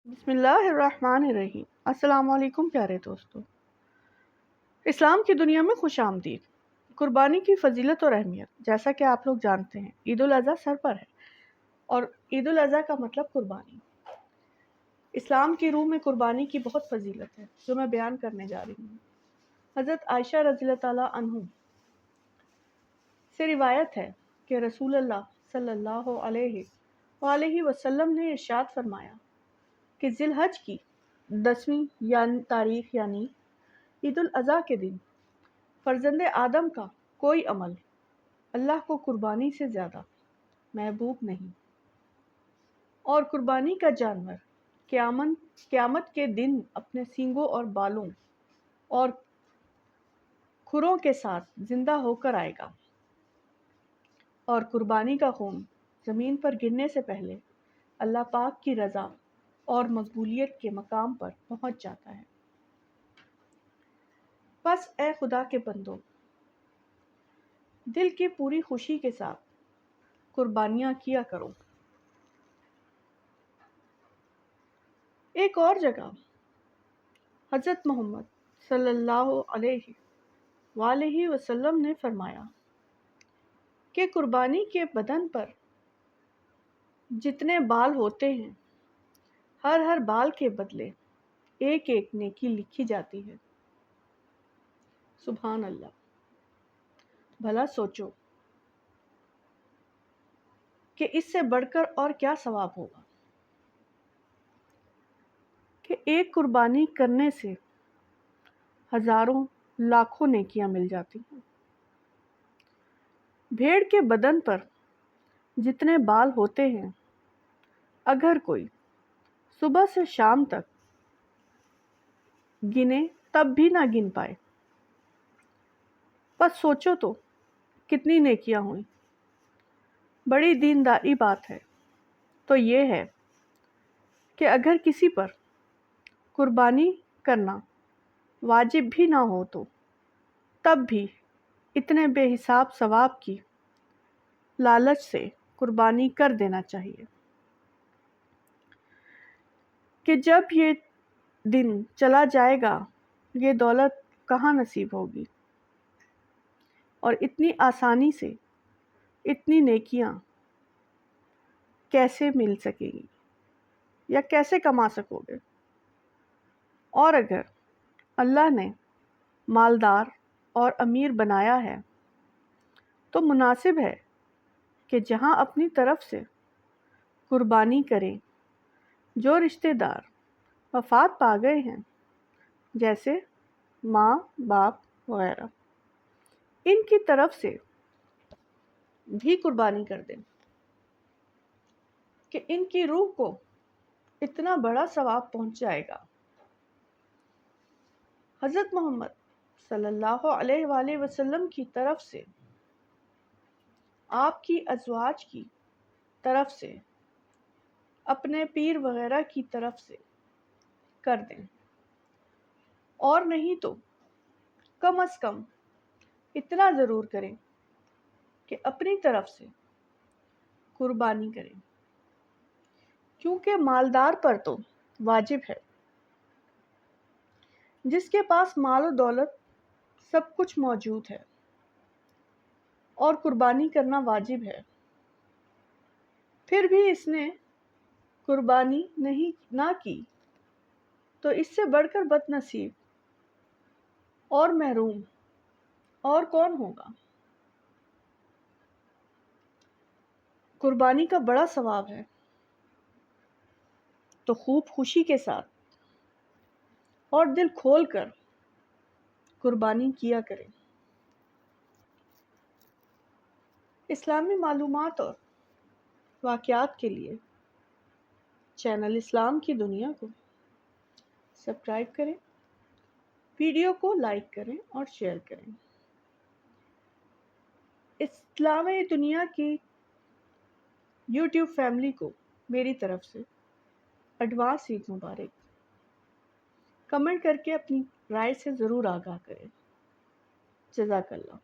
بسم اللہ الرحمن الرحیم۔ السلام علیکم پیارے دوستو، اسلام کی دنیا میں خوش آمدید۔ قربانی کی فضیلت اور اہمیت، جیسا کہ آپ لوگ جانتے ہیں، عید الاضحیٰ سر پر ہے اور عید الاضحیٰ کا مطلب قربانی۔ اسلام کی روح میں قربانی کی بہت فضیلت ہے جو میں بیان کرنے جا رہی ہوں۔ حضرت عائشہ رضی اللہ تعالیٰ عنہ سے روایت ہے کہ رسول اللہ صلی اللہ علیہ وآلہ وسلم نے ارشاد فرمایا کہ ذی الحج کی 10ویں تاریخ یعنی عید الاضحیٰ کے دن فرزند آدم کا کوئی عمل اللہ کو قربانی سے زیادہ محبوب نہیں، اور قربانی کا جانور قیامت کے دن اپنے سینگوں اور بالوں اور کھروں کے ساتھ زندہ ہو کر آئے گا، اور قربانی کا خون زمین پر گرنے سے پہلے اللہ پاک کی رضا اور مقبولیت کے مقام پر پہنچ جاتا ہے۔ بس اے خدا کے بندو، دل کی پوری خوشی کے ساتھ قربانیاں کیا کرو۔ ایک اور جگہ حضرت محمد صلی اللہ علیہ وآلہ وسلم نے فرمایا کہ قربانی کے بدن پر جتنے بال ہوتے ہیں، ہر بال کے بدلے ایک ایک نیکی لکھی جاتی ہے۔ سبحان اللہ! بھلا سوچو کہ اس سے بڑھ کر اور کیا ثواب ہوگا کہ ایک قربانی کرنے سے ہزاروں لاکھوں نیکیاں مل جاتی ہیں۔ بھیڑ کے بدن پر جتنے بال ہوتے ہیں، اگر کوئی صبح سے شام تک گنے تب بھی نہ گن پائے، بس سوچو تو کتنی نیکیاں ہوئیں۔ بڑی دینداری بات ہے تو یہ ہے کہ اگر کسی پر قربانی کرنا واجب بھی نہ ہو تو تب بھی اتنے بے حساب ثواب کی لالچ سے قربانی کر دینا چاہیے کہ جب یہ دن چلا جائے گا یہ دولت کہاں نصیب ہوگی، اور اتنی آسانی سے اتنی نیکیاں کیسے مل سکے گی یا کیسے کما سکو گے۔ اور اگر اللہ نے مالدار اور امیر بنایا ہے تو مناسب ہے کہ جہاں اپنی طرف سے قربانی کریں۔ جو رشتہ دار وفات پا گئے ہیں جیسے ماں باپ وغیرہ، ان کی طرف سے بھی قربانی کر دیں کہ ان کی روح کو اتنا بڑا ثواب پہنچ جائے گا۔ حضرت محمد صلی اللہ علیہ وآلہ وسلم کی طرف سے، آپ کی ازواج کی طرف سے، اپنے پیر وغیرہ کی طرف سے کر دیں، اور نہیں تو کم از کم اتنا ضرور کریں کہ اپنی طرف سے قربانی کریں، کیونکہ مالدار پر تو واجب ہے، جس کے پاس مال و دولت سب کچھ موجود ہے اور قربانی کرنا واجب ہے، پھر بھی اس نے قربانی نہ کی تو اس سے بڑھ کر بد نصیب اور محروم اور کون ہوگا۔ قربانی کا بڑا ثواب ہے تو خوب خوشی کے ساتھ اور دل کھول کر قربانی کیا کریں۔ اسلامی معلومات اور واقعات کے لیے چینل اسلام کی دنیا کو سبسکرائب کریں، ویڈیو کو لائک کریں اور شیئر کریں۔ اسلامی دنیا کی یوٹیوب فیملی کو میری طرف سے ایڈوانس عید مبارک۔ کمنٹ کر کے اپنی رائے سے ضرور آگاہ کریں۔ جزاک اللہ۔